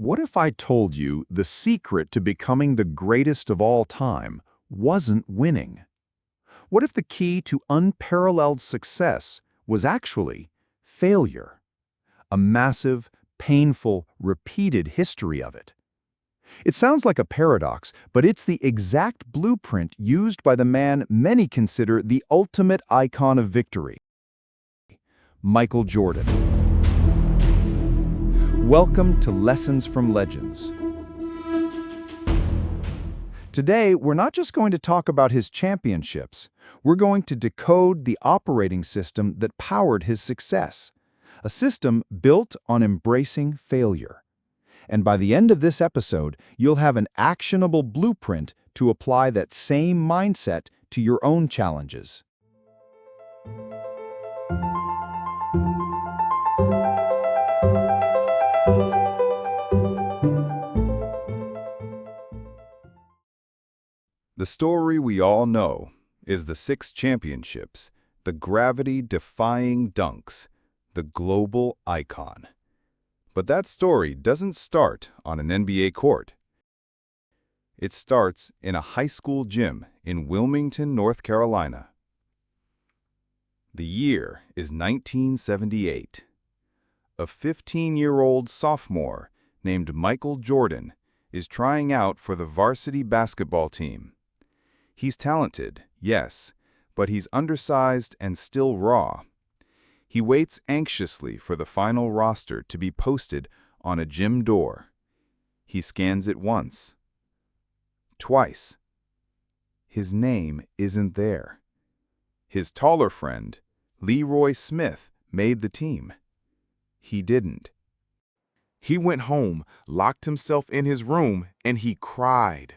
What if I told you the secret to becoming the greatest of all time wasn't winning? What if the key to unparalleled success was actually failure? A massive, painful, repeated history of it. It sounds like a paradox, but it's the exact blueprint used by the man many consider the ultimate icon of victory, Michael Jordan. Welcome to Lessons from Legends. Today, we're not just going to talk about his championships. We're going to decode the operating system that powered his success, a system built on embracing failure. And by the end of this episode, you'll have an actionable blueprint to apply that same mindset to your own challenges. The story we all know is the 6 championships, the gravity-defying dunks, the global icon. But that story doesn't start on an NBA court. It starts in a high school gym in Wilmington, North Carolina. The year is 1978. A 15-year-old sophomore named Michael Jordan is trying out for the varsity basketball team. He's talented, yes, but he's undersized and still raw. He waits anxiously for the final roster to be posted on a gym door. He scans it once, twice. His name isn't there. His taller friend, Leroy Smith, made the team. He didn't. He went home, locked himself in his room, and he cried.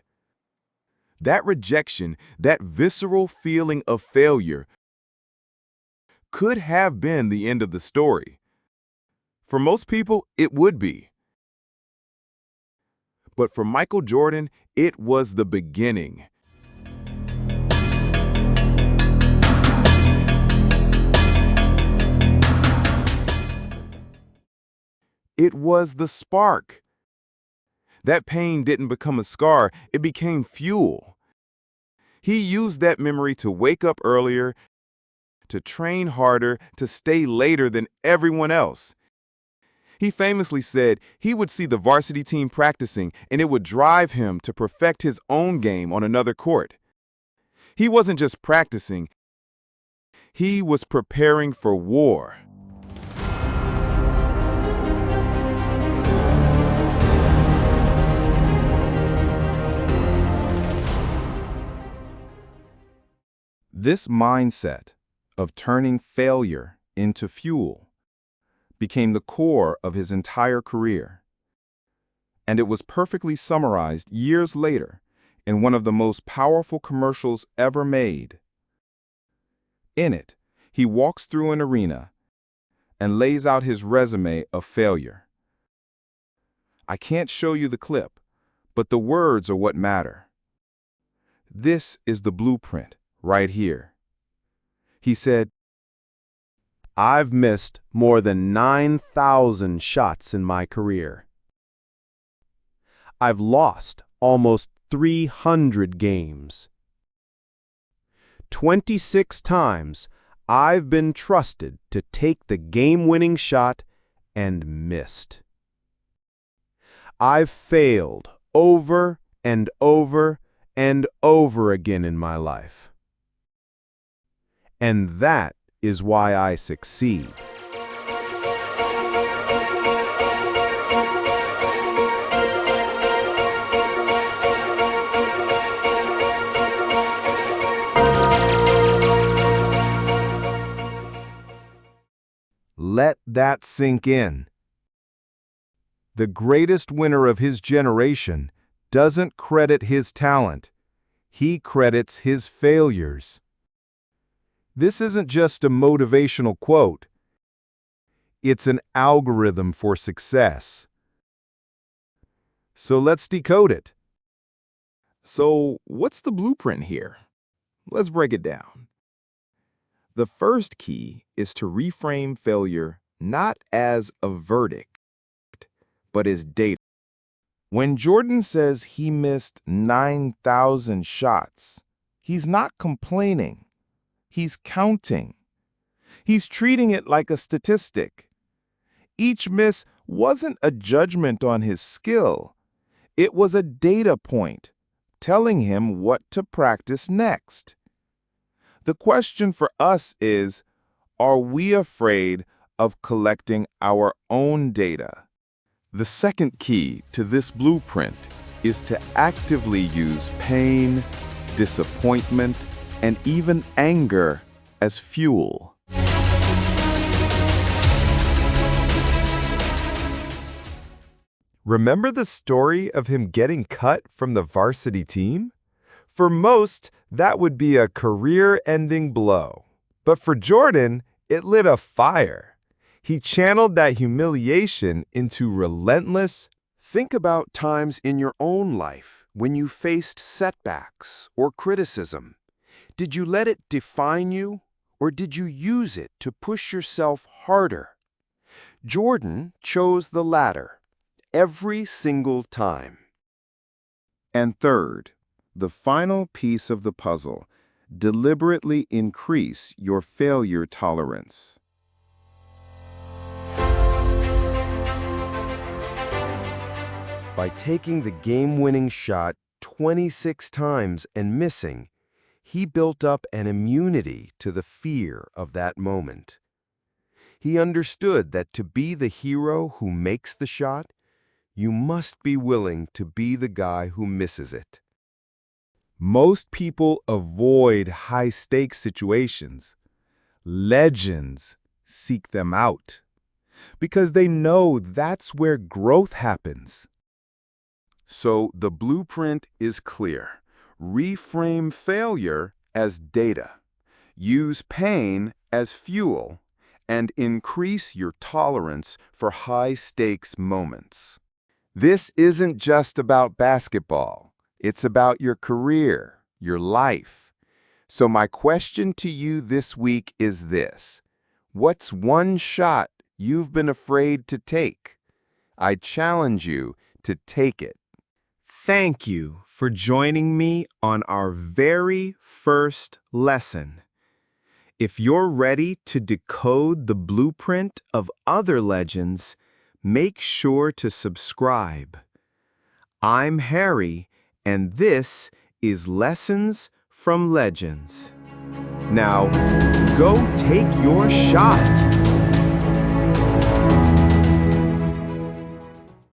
That rejection, that visceral feeling of failure, could have been the end of the story. For most people, it would be. But for Michael Jordan, it was the beginning. It was the spark. That pain didn't become a scar, it became fuel. He used that memory to wake up earlier, to train harder, to stay later than everyone else. He famously said he would see the varsity team practicing and it would drive him to perfect his own game on another court. He wasn't just practicing, he was preparing for war. This mindset of turning failure into fuel became the core of his entire career. And it was perfectly summarized years later in one of the most powerful commercials ever made. In it, he walks through an arena and lays out his resume of failure. I can't show you the clip, but the words are what matter. This is the blueprint right here. He said, "I've missed more than 9,000 shots in my career. I've lost almost 300 games. 26 times I've been trusted to take the game-winning shot and missed. I've failed over and over and over again in my life. And that is why I succeed." Let that sink in. The greatest winner of his generation doesn't credit his talent. He credits his failures. This isn't just a motivational quote. It's an algorithm for success. So let's decode it. So what's the blueprint here? Let's break it down. The first key is to reframe failure not as a verdict, but as data. When Jordan says he missed 9,000 shots, he's not complaining. He's counting. He's treating it like a statistic. Each miss wasn't a judgment on his skill. It was a data point, telling him what to practice next. The question for us is, are we afraid of collecting our own data? The second key to this blueprint is to actively use pain, disappointment, and even anger as fuel. Remember the story of him getting cut from the varsity team? For most, that would be a career-ending blow. But for Jordan, it lit a fire. He channeled that humiliation into relentless. Think about times in your own life when you faced setbacks or criticism. Did you let it define you, or did you use it to push yourself harder? Jordan chose the latter every single time. And third, the final piece of the puzzle, deliberately increase your failure tolerance. By taking the game-winning shot 26 times and missing, he built up an immunity to the fear of that moment. He understood that to be the hero who makes the shot, you must be willing to be the guy who misses it. Most people avoid high-stakes situations. Legends seek them out because they know that's where growth happens. So the blueprint is clear. Reframe failure as data. Use pain as fuel, and increase your tolerance for high-stakes moments. This isn't just about basketball. It's about your career, your life. So my question to you this week is this: what's one shot you've been afraid to take? I challenge you to take it. Thank you for joining me on our very first lesson. If you're ready to decode the blueprint of other legends, make sure to subscribe. I'm Harry, and this is Lessons from Legends. Now, go take your shot.